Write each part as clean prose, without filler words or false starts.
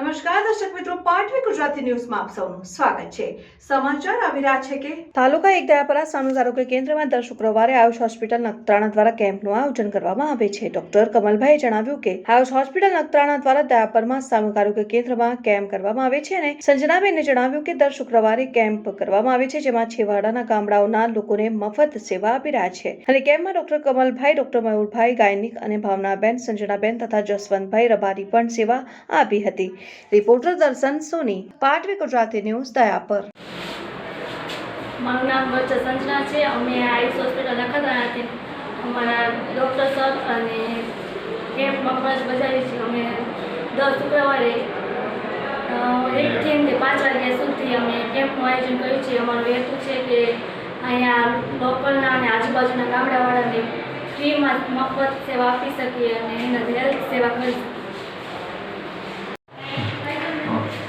નમસ્કાર દર્શક મિત્રો, પાટવી ગુજરાતી ન્યૂઝમાં આપ સૌનું સ્વાગત છે। સમાચાર આવી રહ્યા છે કે તાલુકા એક દયાપરા સામૂહિક આરોગ્ય કેન્દ્રમાં દર શુક્રવારે આયુષ હોસ્પિટલ નખત્રાણા દ્વારા કેમ્પનું આયોજન કરવામાં આવે છે। ડોક્ટર કમલભાઈએ જણાવ્યું કે આયુષ હોસ્પિટલ નખત્રાણા દ્વારા દયાપરમાં સામૂહિક આરોગ્ય કેન્દ્રમાં કેમ્પ કરવામાં આવે છે અને સંજનાબેને જણાવ્યું કે દર શુક્રવારે કેમ્પ કરવામાં આવે છે, જેમાં છેવાડાના ગામડાઓના લોકોને મફત સેવા આપી રહ્યા છે અને કેમ્પમાં ડોક્ટર કમલભાઈ, ડોક્ટર મયુરભાઈ ગાયનિક અને ભાવનાબેન, સંજનાબેન તથા જસવંતભાઈ રબારી પણ સેવા આપી હતી। રિપોર્ટર દર્શન સોની, પાટવી ગુજરાતી ન્યૂઝ, દયાપર। મારું નામ ડૉક્ટર સંજના છે। અમે આયુષ હોસ્પિટલ નખત્રાણાથી અમારા ડૉક્ટર સર અને કેમ્પમાં ફરજ બજાવી છે। અમે દર શુક્રવારે 1 થી 5 વાગ્યા સુધી અમે કેમ્પનું આયોજન કર્યું છે। અમારો હેતુ છે કે અહીંયા લોકલના અને આજુબાજુના ગામડાવાળાને ફ્રીમાં મફત સેવા આપી શકીએ અને એના હેલ્થ સેવા કરી શકીએ।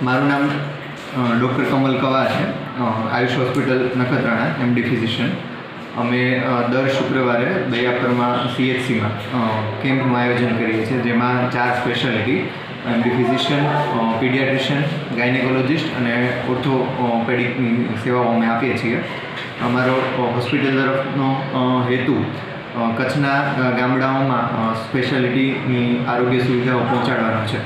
મારું નામ ડૉક્ટર કમલ કવાર છે, Ayush hospital Nakhatrana, MD physician. અમે દર શુક્રવારે દયાપરમાં CHCમાં કેમ્પનું આયોજન કરીએ છીએ, જેમાં 4 speciality MD physician, paediatrician, gynaecologist અને ઓર્થોપેડિકની સેવાઓ અમે આપીએ છીએ। અમારો હોસ્પિટલ તરફનો હેતુ કચ્છના ગામડાઓમાં સ્પેશિયાલિટીની આરોગ્ય સુવિધાઓ પહોંચાડવાનો છે।